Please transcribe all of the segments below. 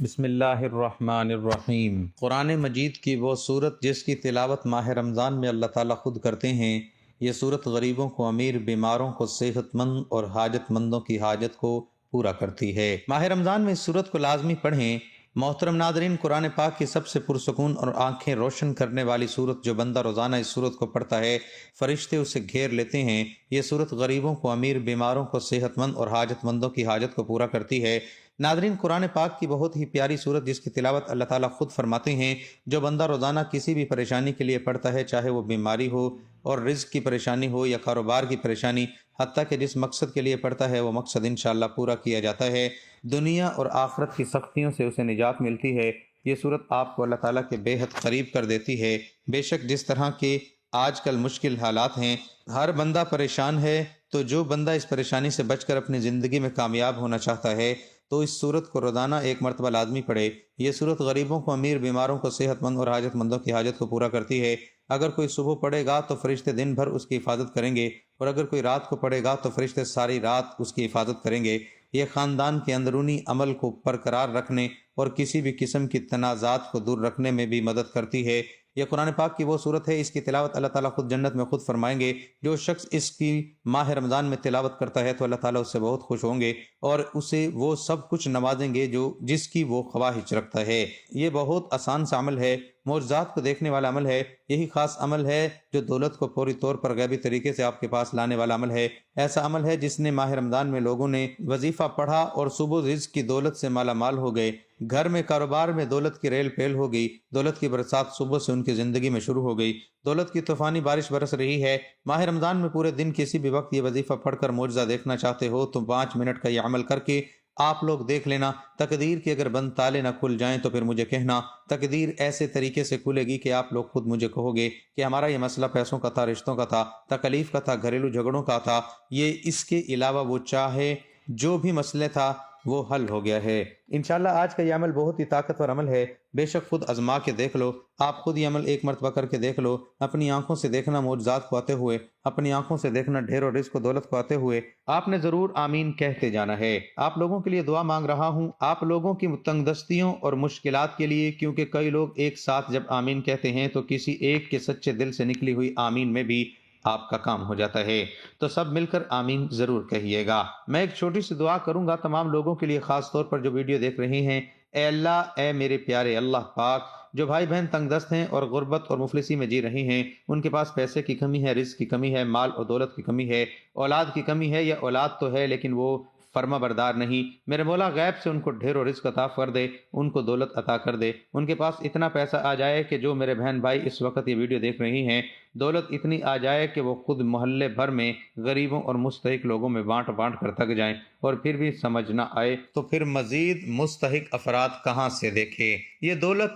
بسم اللہ الرحمن الرحیم۔ قرآن مجید کی وہ صورت جس کی تلاوت ماہ رمضان میں اللہ تعالیٰ خود کرتے ہیں۔ یہ صورت غریبوں کو، امیر بیماروں کو، صحت مند اور حاجت مندوں کی حاجت کو پورا کرتی ہے۔ ماہ رمضان میں اس صورت کو لازمی پڑھیں۔ محترم ناظرین، قرآن پاک کی سب سے پرسکون اور آنکھیں روشن کرنے والی صورت جو بندہ روزانہ اس صورت کو پڑھتا ہے، فرشتے اسے گھیر لیتے ہیں۔ یہ صورت غریبوں کو، امیر بیماروں کو، صحت مند اور حاجت مندوں کی حاجت کو پورا کرتی ہے۔ ناظرین، قرآن پاک کی بہت ہی پیاری صورت جس کی تلاوت اللہ تعالیٰ خود فرماتے ہیں، جو بندہ روزانہ کسی بھی پریشانی کے لیے پڑھتا ہے، چاہے وہ بیماری ہو اور رزق کی پریشانی ہو یا کاروبار کی پریشانی، حتیٰ کہ جس مقصد کے لیے پڑھتا ہے وہ مقصد انشاءاللہ پورا کیا جاتا ہے۔ دنیا اور آخرت کی سختیوں سے اسے نجات ملتی ہے۔ یہ صورت آپ کو اللہ تعالیٰ کے بے حد قریب کر دیتی ہے۔ بے شک جس طرح کے آج کل مشکل حالات ہیں، ہر بندہ پریشان ہے، تو جو بندہ اس پریشانی سے بچ کر اپنی زندگی میں کامیاب ہونا چاہتا ہے تو اس صورت کو روزانہ ایک مرتبہ لازمی پڑھے۔ یہ صورت غریبوں کو، امیر بیماروں کو، صحت مند اور حاجت مندوں کی حاجت کو پورا کرتی ہے۔ اگر کوئی صبح پڑھے گا تو فرشتے دن بھر اس کی حفاظت کریں گے، اور اگر کوئی رات کو پڑھے گا تو فرشتے ساری رات اس کی حفاظت کریں گے۔ یہ خاندان کے اندرونی عمل کو برقرار رکھنے اور کسی بھی قسم کی تنازعات کو دور رکھنے میں بھی مدد کرتی ہے۔ یہ قرآن پاک کی وہ صورت ہے، اس کی تلاوت اللہ تعالیٰ خود جنت میں خود فرمائیں گے۔ جو شخص اس کی ماہ رمضان میں تلاوت کرتا ہے تو اللہ تعالیٰ اس سے بہت خوش ہوں گے اور اسے وہ سب کچھ نوازیں گے جس کی وہ خواہش رکھتا ہے۔ یہ بہت آسان سا عمل ہے، معجزات کو دیکھنے والا عمل ہے۔ یہی خاص عمل ہے جو دولت کو فوری طور پر غیبی طریقے سے آپ کے پاس لانے والا عمل ہے۔ ایسا عمل ہے جس نے ماہ رمضان میں لوگوں نے وظیفہ پڑھا اور صبح رزق کی دولت سے مالا مال ہو گئے۔ گھر میں، کاروبار میں دولت کی ریل پیل ہو گئی۔ دولت کی برسات صبح سے ان کی زندگی میں شروع ہو گئی۔ دولت کی طوفانی بارش برس رہی ہے۔ ماہ رمضان میں پورے دن کسی بھی وقت یہ وظیفہ پڑھ کر معجزہ دیکھنا چاہتے ہو تو 5 منٹ کا یہ عمل کر کے آپ لوگ دیکھ لینا۔ تقدیر کے اگر بند تالے نہ کھل جائیں تو پھر مجھے کہنا۔ تقدیر ایسے طریقے سے کھلے گی کہ آپ لوگ خود مجھے کہو گے کہ ہمارا یہ مسئلہ پیسوں کا تھا، رشتوں کا تھا، تکلیف کا تھا، گھریلو جھگڑوں کا تھا، یہ اس کے علاوہ وہ چاہے جو بھی مسئلے تھا وہ حل ہو گیا ہے۔ انشاءاللہ آج کا یہ عمل بہت ہی طاقتور عمل ہے۔ بے شک خود آزما کے دیکھ لو۔ آپ خود یہ عمل ایک مرتبہ کر کے دیکھ لو۔ اپنی آنکھوں سے دیکھنا معجزات کو آتے ہوئے، اپنی آنکھوں سے دیکھنا ڈھیر و رزق و دولت کو آتے ہوئے۔ آپ نے ضرور آمین کہتے جانا ہے۔ آپ لوگوں کے لیے دعا مانگ رہا ہوں، آپ لوگوں کی تنگ دستیوں اور مشکلات کے لیے، کیونکہ کئی لوگ ایک ساتھ جب آمین کہتے ہیں تو کسی ایک کے سچے دل سے نکلی ہوئی آمین میں بھی آپ کا کام ہو جاتا ہے۔ تو سب مل کر آمین ضرور کہیے گا۔ میں ایک چھوٹی سی دعا کروں گا تمام لوگوں کے لیے، خاص طور پر جو ویڈیو دیکھ رہے ہیں۔ اے اللہ، اے میرے پیارے اللہ پاک، جو بھائی بہن تنگ دست ہیں اور غربت اور مفلسی میں جی رہے ہیں، ان کے پاس پیسے کی کمی ہے، رزق کی کمی ہے، مال اور دولت کی کمی ہے، اولاد کی کمی ہے، یا اولاد تو ہے لیکن وہ فرما بردار نہیں، میرے مولا غیب سے ان کو ڈھیر و رزق عطا کر دے، ان کو دولت عطا کر دے، ان کے پاس اتنا پیسہ آ جائے کہ جو میرے بہن بھائی اس وقت یہ ویڈیو دیکھ رہے ہیں، دولت اتنی آ جائے کہ وہ خود محلے بھر میں غریبوں اور مستحق لوگوں میں بانٹ بانٹ کر تک جائیں، اور پھر بھی سمجھ نہ آئے تو پھر مزید مستحق افراد کہاں سے دیکھے، یہ دولت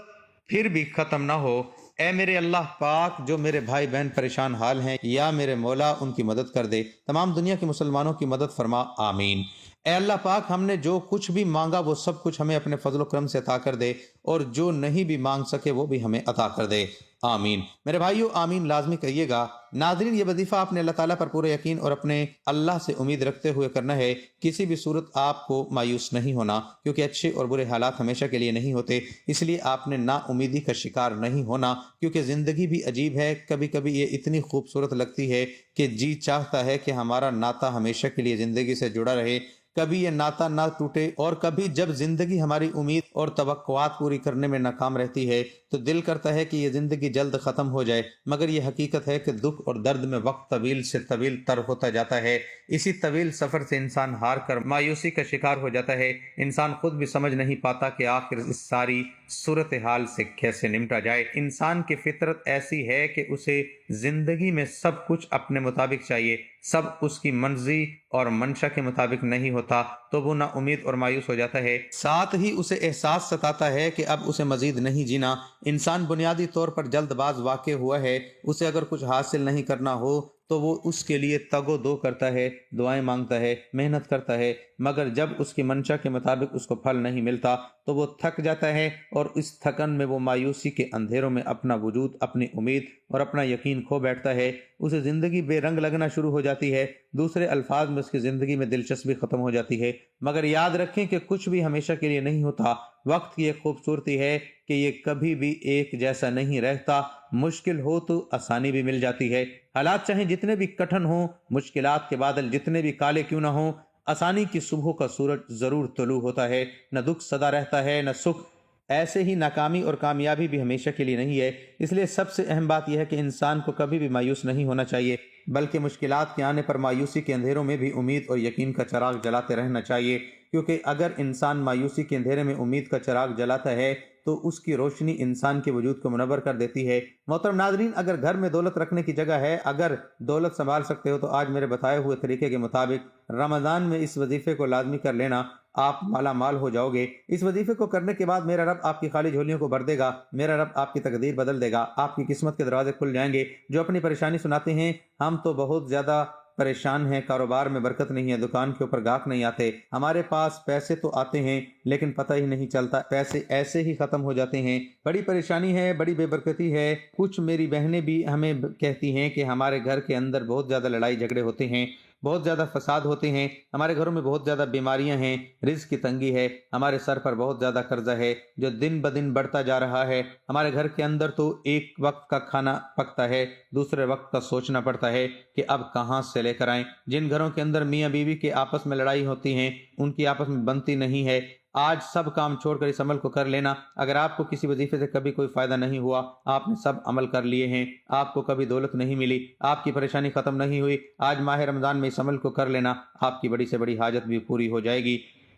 پھر بھی ختم نہ ہو۔ اے میرے اللہ پاک، جو میرے بھائی بہن پریشان حال ہیں، یا میرے مولا ان کی مدد کر دے، تمام دنیا کے مسلمانوں کی مدد فرما، آمین۔ اے اللہ پاک، ہم نے جو کچھ بھی مانگا وہ سب کچھ ہمیں اپنے فضل و کرم سے عطا کر دے، اور جو نہیں بھی مانگ سکے وہ بھی ہمیں عطا کر دے، آمین۔ میرے بھائیو، آمین لازمی کہیے گا۔ ناظرین، یہ وظیفہ آپ نے اللہ تعالیٰ پر پورے یقین اور اپنے اللہ سے امید رکھتے ہوئے کرنا ہے۔ کسی بھی صورت آپ کو مایوس نہیں ہونا، کیونکہ اچھے اور برے حالات ہمیشہ کے لیے نہیں ہوتے، اس لیے آپ نے نا امیدی کا شکار نہیں ہونا، کیونکہ زندگی بھی عجیب ہے۔ کبھی کبھی یہ اتنی خوبصورت لگتی ہے کہ جی چاہتا ہے کہ ہمارا ناتا ہمیشہ کے لیے زندگی سے جڑا رہے، کبھی یہ ناتا نہ ٹوٹے، اور کبھی جب زندگی ہماری امید اور توقعات پوری کرنے میں ناکام رہتی ہے تو دل کرتا ہے کہ یہ زندگی جلد ختم ہو جائے، مگر یہ حقیقت ہے کہ دکھ اور درد میں وقت طویل سے طویل تر ہوتا جاتا ہے۔ اسی طویل سفر سے انسان ہار کر مایوسی کا شکار ہو جاتا ہے۔ انسان خود بھی سمجھ نہیں پاتا کہ آخر اس ساری صورتحال سے کیسے نمٹا جائے۔ انسان کی فطرت ایسی ہے کہ اسے زندگی میں سب کچھ اپنے مطابق چاہیے، سب اس کی مرضی اور منشا کے مطابق نہیں ہوتا تو وہ نا امید اور مایوس ہو جاتا ہے۔ ساتھ ہی اسے احساس ستاتا ہے کہ اب اسے مزید نہیں جینا۔ انسان بنیادی طور پر جلد باز واقع ہوا ہے، اسے اگر کچھ حاصل نہیں کرنا ہو تو وہ اس کے لیے تگ و دو کرتا ہے، دعائیں مانگتا ہے، محنت کرتا ہے، مگر جب اس کی منشا کے مطابق اس کو پھل نہیں ملتا تو وہ تھک جاتا ہے، اور اس تھکن میں وہ مایوسی کے اندھیروں میں اپنا وجود، اپنی امید اور اپنا یقین کھو بیٹھتا ہے۔ اسے زندگی بے رنگ لگنا شروع ہو جاتی ہے، دوسرے الفاظ میں اس کی زندگی میں دلچسپی ختم ہو جاتی ہے۔ مگر یاد رکھیں کہ کچھ بھی ہمیشہ کے لیے نہیں ہوتا۔ وقت کی ایک خوبصورتی ہے کہ یہ کبھی بھی ایک جیسا نہیں رہتا۔ مشکل ہو تو آسانی بھی مل جاتی ہے۔ حالات چاہیں جتنے بھی کٹھن ہوں، مشکلات کے بادل جتنے بھی کالے کیوں نہ ہوں، آسانی کی صبح کا سورج ضرور طلوع ہوتا ہے۔ نہ دکھ سدا رہتا ہے، نہ سکھ۔ ایسے ہی ناکامی اور کامیابی بھی ہمیشہ کے لیے نہیں ہے۔ اس لیے سب سے اہم بات یہ ہے کہ انسان کو کبھی بھی مایوس نہیں ہونا چاہیے، بلکہ مشکلات کے آنے پر مایوسی کے اندھیروں میں بھی امید اور یقین کا چراغ جلاتے رہنا چاہیے، کیونکہ اگر انسان مایوسی کے اندھیرے میں امید کا چراغ جلاتا ہے تو اس کی روشنی انسان کے وجود کو منور کر دیتی ہے۔ محترم ناظرین، اگر گھر میں دولت رکھنے کی جگہ ہے، اگر دولت سنبھال سکتے ہو، تو آج میرے بتائے ہوئے طریقے کے مطابق رمضان میں اس وظیفے کو لازمی کر لینا، آپ مالا مال ہو جاؤ گے۔ اس وظیفے کو کرنے کے بعد میرا رب آپ کی خالی جھولیوں کو بھر دے گا، میرا رب آپ کی تقدیر بدل دے گا، آپ کی قسمت کے دروازے کھل جائیں گے۔ جو اپنی پریشانی سناتے ہیں، ہم تو بہت زیادہ پریشان ہیں، کاروبار میں برکت نہیں ہے، دکان کے اوپر گاہک نہیں آتے، ہمارے پاس پیسے تو آتے ہیں لیکن پتہ ہی نہیں چلتا، پیسے ایسے ہی ختم ہو جاتے ہیں، بڑی پریشانی ہے، بڑی بے برکتی ہے۔ کچھ میری بہنیں بھی ہمیں کہتی ہیں کہ ہمارے گھر کے اندر بہت زیادہ لڑائی جھگڑے ہوتے ہیں، بہت زیادہ فساد ہوتے ہیں، ہمارے گھروں میں بہت زیادہ بیماریاں ہیں، رزق کی تنگی ہے، ہمارے سر پر بہت زیادہ قرضہ ہے جو دن بدن بڑھتا جا رہا ہے، ہمارے گھر کے اندر تو ایک وقت کا کھانا پکتا ہے، دوسرے وقت کا سوچنا پڑتا ہے کہ اب کہاں سے لے کر آئیں۔ جن گھروں کے اندر میاں بیوی کے آپس میں لڑائی ہوتی ہیں، ان کی آپس میں بنتی نہیں ہے، آج سب کام چھوڑ کر اس عمل کو کر لینا۔ اگر آپ کو کسی وظیفے سے کبھی کوئی فائدہ نہیں ہوا، آپ نے سب عمل کر لیے ہیں، آپ کو کبھی دولت نہیں ملی، آپ کی پریشانی ختم نہیں ہوئی، آج ماہ رمضان میں اس عمل کو کر لینا، آپ کی بڑی سے بڑی حاجت بھی پوری ہو جائے گی۔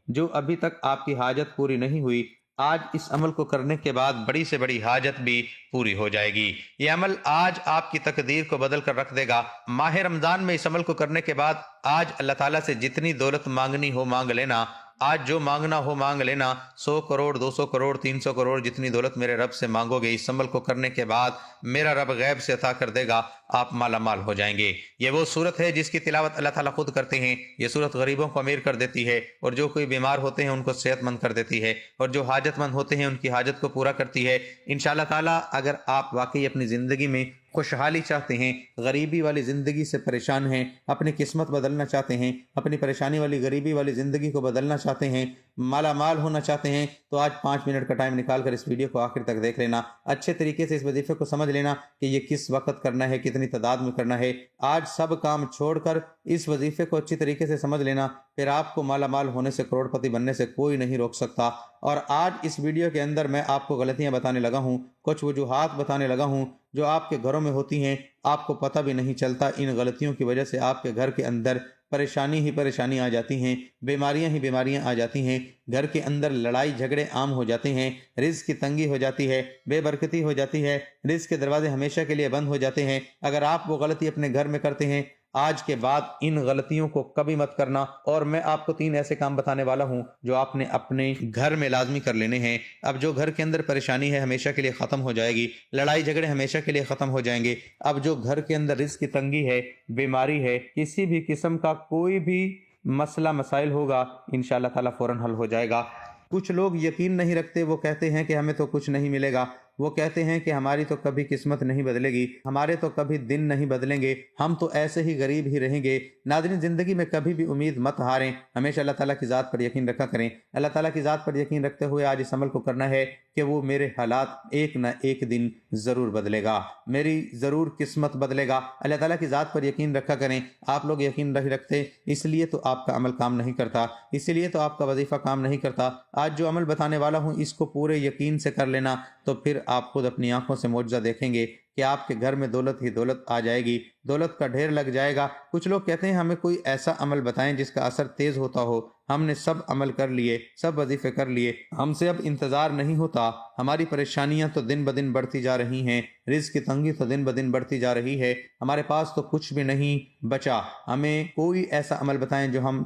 جو ابھی تک آپ کی حاجت پوری نہیں ہوئی، آج اس عمل کو کرنے کے بعد بڑی سے بڑی حاجت بھی پوری ہو جائے گی۔ یہ عمل آج آپ کی تقدیر کو بدل کر رکھ دے گا۔ ماہ رمضان میں اس عمل کو کرنے کے بعد آج اللہ تعالیٰ سے جتنی دولت مانگنی ہو مانگ لینا، آج جو مانگنا ہو مانگ لینا، 100 کروڑ 200 کروڑ 300 کروڑ جتنی دولت میرے رب سے مانگو گے، اس عمل کو کرنے کے بعد میرا رب غیب سے عطا کر دے گا، آپ مالا مال ہو جائیں گے۔ یہ وہ صورت ہے جس کی تلاوت اللہ تعالیٰ خود کرتے ہیں۔ یہ صورت غریبوں کو امیر کر دیتی ہے، اور جو کوئی بیمار ہوتے ہیں ان کو صحت مند کر دیتی ہے، اور جو حاجت مند ہوتے ہیں ان کی حاجت کو پورا کرتی ہے۔ انشاءاللہ تعالیٰ اگر آپ واقعی اپنی زندگی میں خوشحالی چاہتے ہیں، غریبی والی زندگی سے پریشان ہیں، اپنی قسمت بدلنا چاہتے ہیں، اپنی پریشانی والی غریبی والی زندگی کو بدلنا چاہتے ہیں، مالا مال ہونا چاہتے ہیں، تو آج 5 منٹ کا ٹائم نکال کر اس ویڈیو کو آخر تک دیکھ لینا، اچھے طریقے سے اس وظیفے کو سمجھ لینا کہ یہ کس وقت کرنا ہے، کتنی تعداد میں کرنا ہے۔ آج سب کام چھوڑ کر اس وظیفے کو اچھی طریقے سے سمجھ لینا، پھر آپ کو مالا مال ہونے سے، کروڑ پتی بننے سے کوئی نہیں روک سکتا۔ اور آج اس ویڈیو کے اندر میں آپ کو غلطیاں بتانے لگا ہوں، کچھ وجوہات بتانے لگا ہوں جو آپ کے گھروں میں ہوتی ہیں، آپ کو پتہ بھی نہیں چلتا۔ ان غلطیوں کی وجہ سے آپ کے گھر کے اندر پریشانی ہی پریشانی آ جاتی ہیں، بیماریاں ہی بیماریاں آ جاتی ہیں، گھر کے اندر لڑائی جھگڑے عام ہو جاتے ہیں، رزق کی تنگی ہو جاتی ہے، بے برکتی ہو جاتی ہے، رزق کے دروازے ہمیشہ کے لیے بند ہو جاتے ہیں۔ اگر آپ وہ غلطی اپنے گھر میں کرتے ہیں، آج کے بعد ان غلطیوں کو کبھی مت کرنا۔ اور میں آپ کو 3 ایسے کام بتانے والا ہوں جو آپ نے اپنے گھر میں لازمی کر لینے ہیں۔ اب جو گھر کے اندر پریشانی ہے ہمیشہ کے لیے ختم ہو جائے گی، لڑائی جھگڑے ہمیشہ کے لیے ختم ہو جائیں گے۔ اب جو گھر کے اندر رزق کی تنگی ہے، بیماری ہے، کسی بھی قسم کا کوئی بھی مسئلہ مسائل ہوگا، انشاءاللہ تعالیٰ فوراً حل ہو جائے گا۔ کچھ لوگ یقین نہیں رکھتے، وہ کہتے ہیں کہ ہمیں تو کچھ نہیں ملے گا، وہ کہتے ہیں کہ ہماری تو کبھی قسمت نہیں بدلے گی، ہمارے تو کبھی دن نہیں بدلیں گے، ہم تو ایسے ہی غریب ہی رہیں گے۔ ناظرین، زندگی میں کبھی بھی امید مت ہاریں، ہمیشہ اللہ تعالیٰ کی ذات پر یقین رکھا کریں۔ اللہ تعالیٰ کی ذات پر یقین رکھتے ہوئے آج اس عمل کو کرنا ہے کہ وہ میرے حالات ایک نہ ایک دن ضرور بدلے گا، میری ضرور قسمت بدلے گا۔ اللہ تعالیٰ کی ذات پر یقین رکھا کریں۔ آپ لوگ یقین نہیں رکھتے، اس لیے تو آپ کا عمل کام نہیں کرتا، اسی لیے تو آپ کا وظیفہ کام نہیں کرتا۔ آج جو عمل بتانے والا ہوں اس کو پورے یقین سے کر لینا، تو پھر آپ خود اپنی آنکھوں سے معجزہ دیکھیں گے کہ آپ کے گھر میں دولت ہی دولت آ جائے گی، دولت کا ڈھیر لگ جائے گا۔ کچھ لوگ کہتے ہیں ہمیں کوئی ایسا عمل بتائیں جس کا اثر تیز ہوتا ہو، ہم نے سب عمل کر لیے، سب وظیفے کر لیے، ہم سے اب انتظار نہیں ہوتا، ہماری پریشانیاں تو دن بدن بڑھتی جا رہی ہیں، رزق کی تنگی تو دن بدن بڑھتی جا رہی ہے، ہمارے پاس تو کچھ بھی نہیں بچا، ہمیں کوئی ایسا عمل بتائیں جو ہم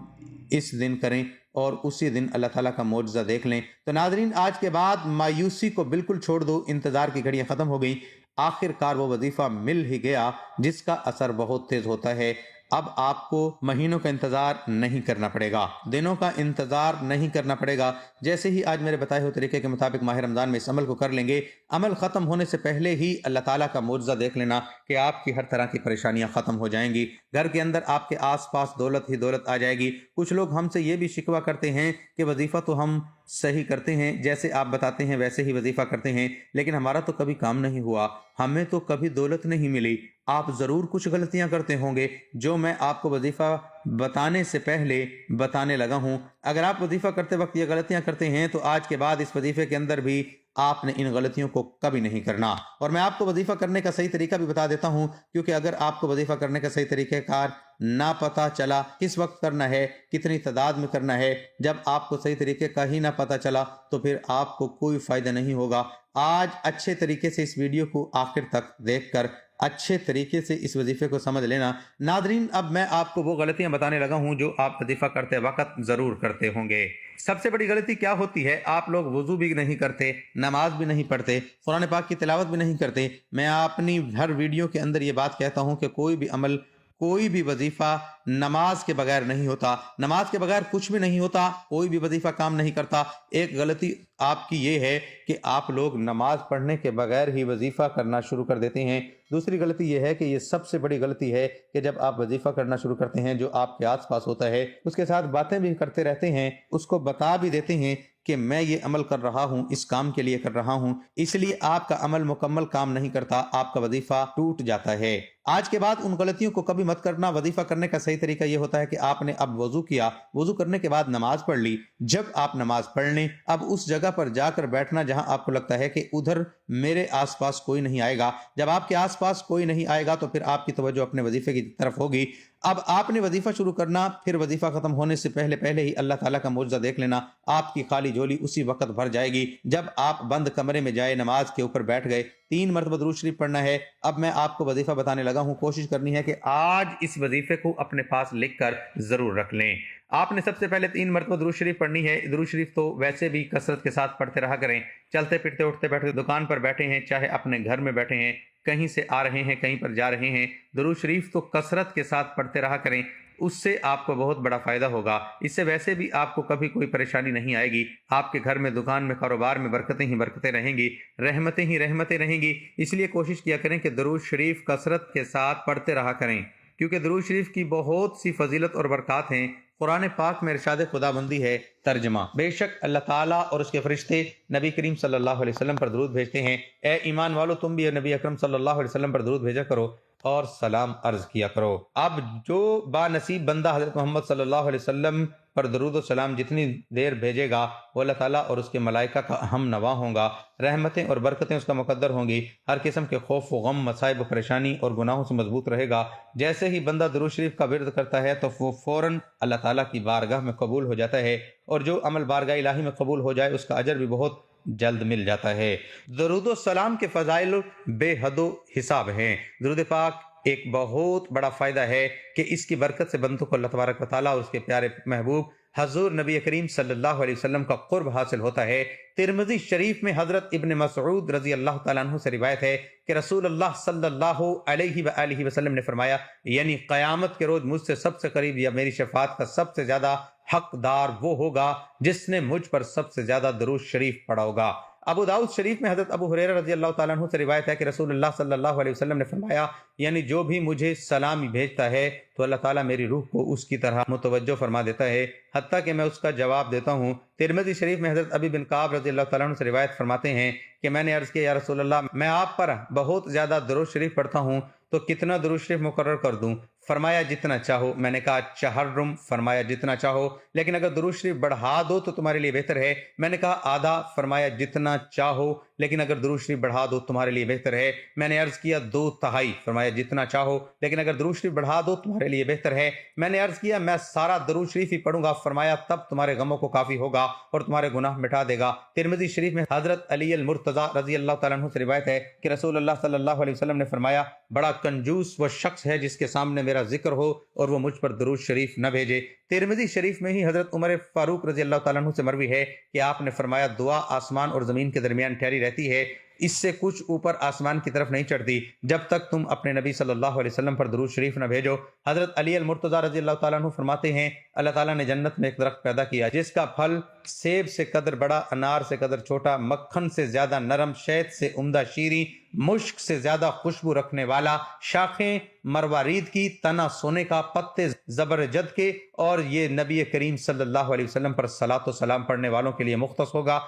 اس دن کریں اور اسی دن اللہ تعالیٰ کا معجزہ دیکھ لیں۔ تو ناظرین، آج کے بعد مایوسی کو بالکل چھوڑ دو، انتظار کی گھڑیاں ختم ہو گئیں۔ آخر کار وہ وظیفہ مل ہی گیا جس کا اثر بہت تیز ہوتا ہے۔ اب آپ کو مہینوں کا انتظار نہیں کرنا پڑے گا، دنوں کا انتظار نہیں کرنا پڑے گا۔ جیسے ہی آج میرے بتائے ہوئے طریقے کے مطابق ماہ رمضان میں اس عمل کو کر لیں گے، عمل ختم ہونے سے پہلے ہی اللہ تعالیٰ کا معجزہ دیکھ لینا کہ آپ کی ہر طرح کی پریشانیاں ختم ہو جائیں گی۔ گھر کے اندر آپ کے آس پاس دولت ہی دولت آ جائے گی۔ کچھ لوگ ہم سے یہ بھی شکوہ کرتے ہیں کہ وظیفہ تو ہم صحیح کرتے ہیں، جیسے آپ بتاتے ہیں ویسے ہی وظیفہ کرتے ہیں، لیکن ہمارا تو کبھی کام نہیں ہوا، ہمیں تو کبھی دولت نہیں ملی۔ آپ ضرور کچھ غلطیاں کرتے ہوں گے جو میں آپ کو وظیفہ بتانے سے پہلے بتانے لگا ہوں۔ اگر آپ وظیفہ کرتے وقت یہ غلطیاں کرتے ہیں تو آج کے بعد اس وظیفے کے اندر بھی آپ نے ان غلطیوں کو کبھی نہیں کرنا۔ اور میں آپ کو وظیفہ کرنے کا صحیح طریقہ بھی بتا دیتا ہوں، کیونکہ اگر آپ کو وظیفہ کرنے کا صحیح طریقہ کار نہ پتہ چلا کس وقت کرنا ہے، کتنی تعداد میں کرنا ہے، جب آپ کو صحیح طریقے کا ہی نہ پتہ چلا تو پھر آپ کو کوئی فائدہ نہیں ہوگا۔ آج اچھے طریقے سے اس ویڈیو کو آخر تک دیکھ کر اچھے طریقے سے اس وظیفے کو سمجھ لینا۔ ناظرین، اب میں آپ کو وہ غلطیاں بتانے لگا ہوں جو آپ وظیفہ کرتے وقت ضرور کرتے ہوں گے۔ سب سے بڑی غلطی کیا ہوتی ہے؟ آپ لوگ وضو بھی نہیں کرتے، نماز بھی نہیں پڑھتے، قرآن پاک کی تلاوت بھی نہیں کرتے۔ میں اپنی ہر ویڈیو کے اندر یہ بات کہتا ہوں کہ کوئی بھی عمل، کوئی بھی وظیفہ نماز کے بغیر نہیں ہوتا، نماز کے بغیر کچھ بھی نہیں ہوتا، کوئی بھی وظیفہ کام نہیں کرتا۔ ایک غلطی آپ کی یہ ہے کہ آپ لوگ نماز پڑھنے کے بغیر ہی وظیفہ کرنا شروع کر دیتے ہیں۔ دوسری غلطی یہ ہے کہ یہ سب سے بڑی غلطی ہے کہ جب آپ وظیفہ کرنا شروع کرتے ہیں، جو آپ کے آس پاس ہوتا ہے اس کے ساتھ باتیں بھی کرتے رہتے ہیں، اس کو بتا بھی دیتے ہیں کہ میں یہ عمل کر رہا ہوں، اس کام کے لیے کر رہا ہوں، اس لیے آپ کا عمل مکمل کام نہیں کرتا، آپ کا وظیفہ ٹوٹ جاتا ہے۔ آج کے بعد ان غلطیوں کو کبھی مت کرنا۔ وظیفہ کرنے کا صحیح طریقہ یہ ہوتا ہے کہ آپ نے اب وضو کیا، وضو کرنے کے بعد نماز پڑھ لی۔ جب آپ نماز پڑھ لیں، اب اس جگہ پر جا کر بیٹھنا جہاں آپ کو لگتا ہے کہ ادھر میرے آس پاس کوئی نہیں آئے گا۔ جب آپ کے آس پاس کوئی نہیں آئے گا تو پھر آپ کی توجہ اپنے وظیفے کی طرف ہوگی۔ اب آپ نے وظیفہ شروع کرنا، پھر وظیفہ ختم ہونے سے پہلے ہی اللہ تعالیٰ کا معجزہ دیکھ لینا، آپ کی خالی جھولی اسی وقت بھر جائے گی۔ جب آپ بند کمرے میں جائے نماز کے اوپر بیٹھ گئے، 3 مرتبہ درود شریف پڑھنا ہے۔ اب میں آپ کو وظیفہ بتانے لگا ہوں، کوشش کرنی ہے کہ آج اس وظیفے کو اپنے پاس لکھ کر ضرور رکھ لیں۔ آپ نے سب سے پہلے 3 مرتبہ درود شریف پڑھنی ہے۔ درود شریف تو ویسے بھی کثرت کے ساتھ پڑھتے رہا کریں، چلتے پھرتے اٹھتے بیٹھتے، دکان پر بیٹھے ہیں، چاہے اپنے گھر میں بیٹھے ہیں، کہیں سے آ رہے ہیں، کہیں پر جا رہے ہیں، درود شریف تو کثرت کے ساتھ پڑھتے رہا کریں۔ اس سے آپ کو بہت بڑا فائدہ ہوگا۔ اس سے ویسے بھی آپ کو کبھی کوئی پریشانی نہیں آئے گی۔ آپ کے گھر میں، دکان میں، کاروبار میں برکتیں ہی برکتیں رہیں گی، رحمتیں ہی رحمتیں رہیں گی۔ اس لیے کوشش کیا کریں کہ درود شریف کثرت کے ساتھ پڑھتے رہا کریں، کیونکہ درود شریف کی بہت سی فضیلت اور برکات ہیں۔ قرآن پاک میں ارشاد خدا بندی ہے، ترجمہ: بے شک اللہ تعالیٰ اور اس کے فرشتے نبی کریم صلی اللہ علیہ وسلم پر درود بھیجتے ہیں۔ اے ایمان والو، تم بھی نبی اکرم صلی اللہ علیہ وسلم پر درود بھیجا کرو اور سلام عرض کیا کرو۔ اب جو با نصیب بندہ حضرت محمد صلی اللہ علیہ وسلم پر درود و سلام جتنی دیر بھیجے گا، وہ اللہ تعالیٰ اور اس کے ملائکہ کا ہم نوا ہوں گا، رحمتیں اور برکتیں اس کا مقدر ہوں گی، ہر قسم کے خوف و غم، مصائب و پریشانی اور گناہوں سے مضبوط رہے گا۔ جیسے ہی بندہ درود شریف کا ورد کرتا ہے تو وہ فوراً اللہ تعالیٰ کی بارگاہ میں قبول ہو جاتا ہے، اور جو عمل بارگاہ الہی میں قبول ہو جائے اس کا اجر بھی بہت جلد مل جاتا ہے۔ درود و سلام کے فضائل بے حد و حساب ہیں۔ درود پاک ایک بہت بڑا فائدہ ہے کہ اس کی برکت سے بندوں کو اللہ تبارک و تعالیٰ اور اس کے پیارے محبوب حضور نبی کریم صلی اللہ علیہ وسلم کا قرب حاصل ہوتا ہے۔ ترمذی شریف میں حضرت ابن مسعود رضی اللہ تعالیٰ عنہ سے روایت ہے کہ رسول اللہ صلی اللہ علیہ وآلہ وسلم نے فرمایا، یعنی قیامت کے روز مجھ سے سب سے قریب یا میری شفاعت کا سب سے زیادہ حقدار وہ ہوگا جس نے مجھ پر سب سے زیادہ درود شریف پڑھا ہوگا۔ ابو داؤد شریف میں حضرت ابو ہریرہ رضی اللہ تعالیٰ عنہ سے روایت ہے کہ رسول اللہ صلی اللہ علیہ وسلم نے فرمایا، یعنی جو بھی مجھے سلامی بھیجتا ہے تو اللہ تعالیٰ میری روح کو اس کی طرح متوجہ فرما دیتا ہے، حتیٰ کہ میں اس کا جواب دیتا ہوں۔ ترمذی شریف میں حضرت ابی بن کعب رضی اللہ تعالیٰ عنہ سے روایت فرماتے ہیں کہ میں نے عرض کیا، یا رسول اللہ، میں آپ پر بہت زیادہ درود شریف پڑھتا ہوں تو کتنا درود شریف مقرر کر دوں؟ فرمایا جتنا چاہو۔ میں نے کہا چہرم؟ فرمایا جتنا چاہو، لیکن اگر درود شریف بڑھا دو تو تمہارے لیے بہتر ہے۔ میں نے کہا آدھا؟ فرمایا جتنا چاہو، لیکن اگر درود شریف بڑھا دو تمہارے لیے بہتر ہے۔ میں نے عرض کیا 2/3؟ فرمایا جتنا چاہو، لیکن اگر درود شریف بڑھا دو تمہارے لیے بہتر ہے۔ میں نے عرض کیا میں سارا درود شریف ہی پڑھوں گا۔ فرمایا تب تمہارے غموں کو کافی ہوگا اور تمہارے گناہ مٹا دے گا۔ ترمذی شریف میں حضرت علی المرتضیٰ رضی اللہ تعالیٰ عنہ سے روایت ہے کہ رسول اللہ صلی اللہ علیہ وسلم نے فرمایا، بڑا کنجوس وہ شخص ہے جس کے سامنے میرا ذکر ہو اور وہ مجھ پر درود شریف نہ بھیجے۔ ترمذی شریف میں ہی حضرت عمر فاروق رضی اللہ تعالیٰ عنہ سے مروی ہے کہ آپ نے فرمایا، دعا آسمان اور زمین کے درمیان ٹھہری رہتی ہے، اس سے کچھ اوپر آسمان کی طرف نہیں چڑھتی جب تک تم اپنے نبی صلی اللہ علیہ وسلم پر درود شریف نہ بھیجو۔ حضرت علی المرتضیٰ رضی اللہ تعالیٰ عنہ فرماتے ہیں اللہ تعالیٰ نے جنت میں ایک درخت پیدا کیا جس کا پھل سیب سے قدر بڑا، انار سے قدر چھوٹا، مکھن سے زیادہ نرم، شہد سے عمدہ شیریں، مشک سے زیادہ خوشبو رکھنے والا، شاخیں مروارید کی، تنا سونے کا، پتے زبرجد کے، اور یہ نبی کریم صلی اللہ علیہ وسلم پر صلاۃ و سلام پڑھنے والوں کے لیے مختص ہوگا،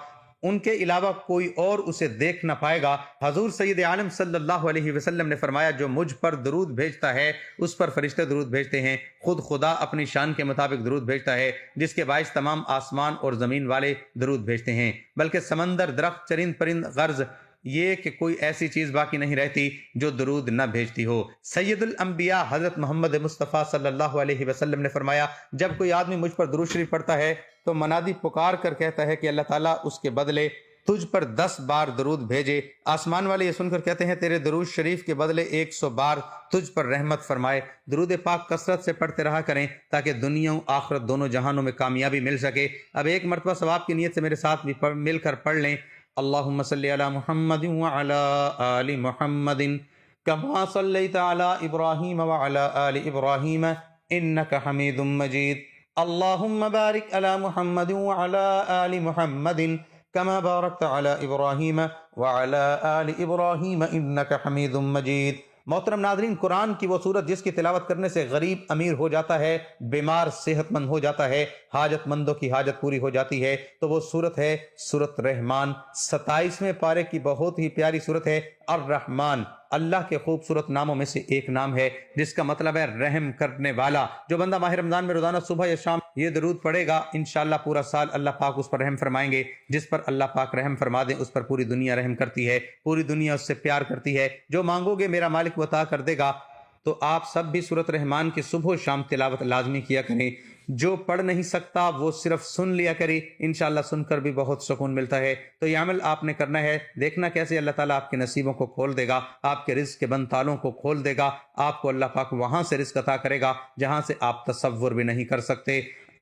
ان کے علاوہ کوئی اور اسے دیکھ نہ پائے گا۔ حضور سید عالم صلی اللہ علیہ وسلم نے فرمایا جو مجھ پر درود بھیجتا ہے اس پر فرشتے درود بھیجتے ہیں، خود خدا اپنی شان کے مطابق درود بھیجتا ہے جس کے باعث تمام آسمان اور زمین والے درود بھیجتے ہیں، بلکہ سمندر، درخت، چرند پرند، غرض یہ کہ کوئی ایسی چیز باقی نہیں رہتی جو درود نہ بھیجتی ہو۔ سید الانبیاء حضرت محمد مصطفیٰ صلی اللہ علیہ وسلم نے فرمایا جب کوئی آدمی مجھ پر درود شریف پڑھتا ہے تو منادی پکار کر کہتا ہے کہ اللہ تعالیٰ اس کے بدلے تجھ پر 10 بار درود بھیجے۔ آسمان والے یہ سن کر کہتے ہیں تیرے درود شریف کے بدلے 100 بار تجھ پر رحمت فرمائے۔ درود پاک کثرت سے پڑھتے رہا کریں تاکہ دنیا و آخرت دونوں جہانوں میں کامیابی مل سکے۔ اب ایک مرتبہ ثواب کی نیت سے میرے ساتھ بھی مل کر پڑھ لیں۔ اللہم صلی علی محمد وعلی آل محمد کما صلیت علی ابراہیم وعلی آل ابراہیم انک حمید مجید۔ اللہم بارک علی محمد وعلی آل محمد کما بارکت علی ابراہیم وعلی آل ابراہیم انک حمید مجید۔ محترم ناظرین، قرآن کی وہ سورت جس کی تلاوت کرنے سے غریب امیر ہو جاتا ہے، بیمار صحت مند ہو جاتا ہے، حاجت مندوں کی حاجت پوری ہو جاتی ہے، تو وہ سورت ہے سورت رحمان۔ 27ویں پارے کی بہت ہی پیاری سورت ہے الرحمن۔ اللہ کے خوبصورت ناموں میں سے ایک نام ہے جس کا مطلب ہے رحم کرنے والا۔ جو بندہ ماہ رمضان میں روزانہ صبح یا شام یہ درود پڑھے گا انشاءاللہ پورا سال اللہ پاک اس پر رحم فرمائیں گے۔ جس پر اللہ پاک رحم فرما دیں اس پر پوری دنیا رحم کرتی ہے، پوری دنیا اس سے پیار کرتی ہے۔ جو مانگو گے میرا مالک وہ عطا کر دے گا۔ تو آپ سب بھی سورت رحمان کی صبح و شام تلاوت لازمی کیا کریں۔ جو پڑھ نہیں سکتا وہ صرف سن لیا کرے، انشاءاللہ سن کر بھی بہت سکون ملتا ہے۔ تو یہ عمل آپ نے کرنا ہے، دیکھنا کیسے اللہ تعالیٰ آپ کے نصیبوں کو کھول دے گا، آپ کے رزق کے بند تالوں کو کھول دے گا۔ آپ کو اللہ پاک وہاں سے رزق عطا کرے گا جہاں سے آپ تصور بھی نہیں کر سکتے۔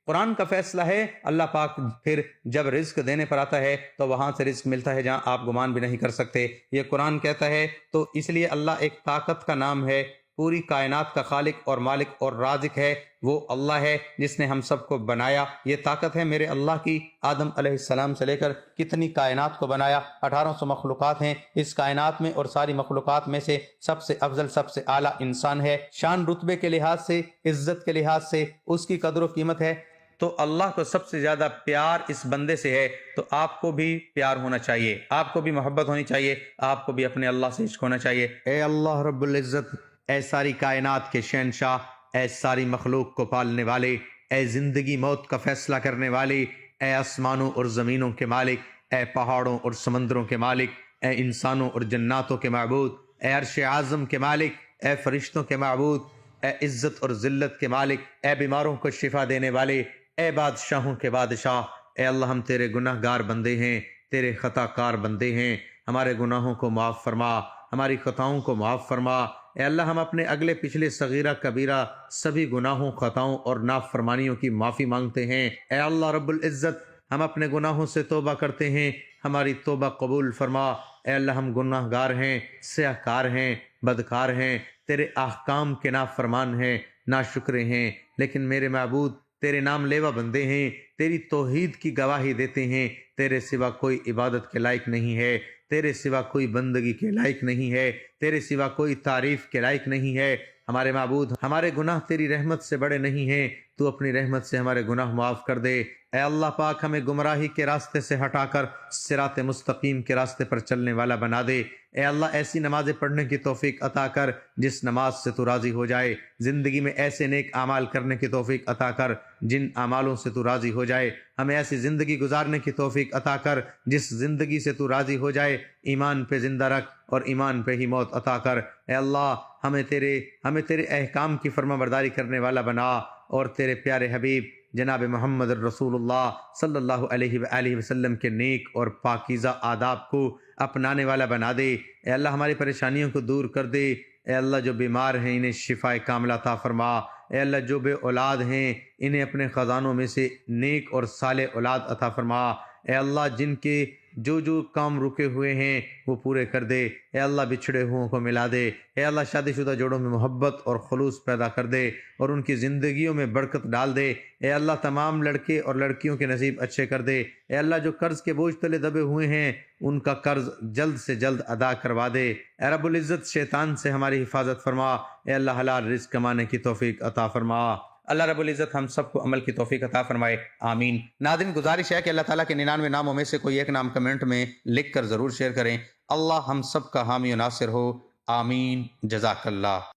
قرآن کا فیصلہ ہے، اللہ پاک پھر جب رزق دینے پر آتا ہے تو وہاں سے رزق ملتا ہے جہاں آپ گمان بھی نہیں کر سکتے۔ یہ قرآن کہتا ہے، تو اس لیے اللہ ایک طاقت کا نام ہے، پوری کائنات کا خالق اور مالک اور رازق ہے، وہ اللہ ہے جس نے ہم سب کو بنایا۔ یہ طاقت ہے میرے اللہ کی، آدم علیہ السلام سے لے کر کتنی کائنات کو بنایا، 1800 مخلوقات ہیں اس کائنات میں، اور ساری مخلوقات میں سے سب سے افضل، سب سے اعلیٰ انسان ہے۔ شان رتبے کے لحاظ سے، عزت کے لحاظ سے اس کی قدر و قیمت ہے، تو اللہ کو سب سے زیادہ پیار اس بندے سے ہے۔ تو آپ کو بھی پیار ہونا چاہیے، آپ کو بھی محبت ہونی چاہیے، آپ کو بھی اپنے اللہ سے عشق ہونا چاہیے۔ اے اللہ رب العزت، اے ساری کائنات کے شہنشاہ، اے ساری مخلوق کو پالنے والے، اے زندگی موت کا فیصلہ کرنے والے، اے آسمانوں اور زمینوں کے مالک، اے پہاڑوں اور سمندروں کے مالک، اے انسانوں اور جناتوں کے معبود، اے عرش اعظم کے مالک، اے فرشتوں کے معبود، اے عزت اور ذلت کے مالک، اے بیماروں کو شفا دینے والے، اے بادشاہوں کے بادشاہ، اے اللہ ہم تیرے گناہ گار بندے ہیں، تیرے خطا کار بندے ہیں، ہمارے گناہوں کو معاف فرما، ہماری خطاؤں کو معاف فرما۔ اے اللہ ہم اپنے اگلے پچھلے صغیرہ کبیرہ سبھی گناہوں، خطاؤں اور نافرمانیوں کی معافی مانگتے ہیں۔ اے اللہ رب العزت، ہم اپنے گناہوں سے توبہ کرتے ہیں، ہماری توبہ قبول فرما۔ اے اللہ ہم گناہ گار ہیں، سیاہ کار ہیں، بدکار ہیں، تیرے احکام کے نافرمان ہیں، ناشکرے ہیں، لیکن میرے معبود تیرے نام لیوا بندے ہیں، تیری توحید کی گواہی دیتے ہیں۔ تیرے سوا کوئی عبادت کے لائق نہیں ہے، تیرے سوا کوئی بندگی کے لائق نہیں ہے، تیرے سوا کوئی تعریف کے لائق نہیں ہے۔ ہمارے معبود، ہمارے گناہ تیری رحمت سے بڑے نہیں ہیں، تو اپنی رحمت سے ہمارے گناہ معاف کر دے۔ اے اللہ پاک ہمیں گمراہی کے راستے سے ہٹا کر صراط مستقیم کے راستے پر چلنے والا بنا دے۔ اے اللہ ایسی نمازیں پڑھنے کی توفیق عطا کر جس نماز سے تو راضی ہو جائے، زندگی میں ایسے نیک اعمال کرنے کی توفیق عطا کر جن اعمالوں سے تو راضی ہو جائے، ہمیں ایسی زندگی گزارنے کی توفیق عطا کر جس زندگی سے تو راضی ہو جائے، ایمان پہ زندہ رکھ اور ایمان پہ ہی موت عطا کر۔ اے اللہ ہمیں تیرے احکام کی فرما برداری کرنے والا بنا، اور تیرے پیارے حبیب جناب محمد الرسول اللہ صلی اللہ علیہ وآلہ وسلم کے نیک اور پاکیزہ آداب کو اپنانے والا بنا دے۔ اے اللہ ہماری پریشانیوں کو دور کر دے۔ اے اللہ جو بیمار ہیں انہیں شفا کاملہ عطا فرما۔ اے اللہ جو بے اولاد ہیں انہیں اپنے خزانوں میں سے نیک اور صالح اولاد عطا فرما۔ اے اللہ جن کے جو جو کام رکے ہوئے ہیں وہ پورے کر دے۔ اے اللہ بچھڑے ہوں کو ملا دے۔ اے اللہ شادی شدہ جوڑوں میں محبت اور خلوص پیدا کر دے اور ان کی زندگیوں میں برکت ڈال دے۔ اے اللہ تمام لڑکے اور لڑکیوں کے نصیب اچھے کر دے۔ اے اللہ جو قرض کے بوجھ تلے دبے ہوئے ہیں ان کا قرض جلد سے جلد ادا کروا دے۔ اے رب العزت شیطان سے ہماری حفاظت فرما۔ اے اللہ حلال رزق کمانے کی توفیق عطا فرما۔ اللہ رب العزت ہم سب کو عمل کی توفیق عطا فرمائے، آمین۔ ناظرین گزارش ہے کہ اللہ تعالیٰ کے 99 ناموں میں سے کوئی ایک نام کمنٹ میں لکھ کر ضرور شیئر کریں۔ اللہ ہم سب کا حامی و ناصر ہو، آمین، جزاک اللہ۔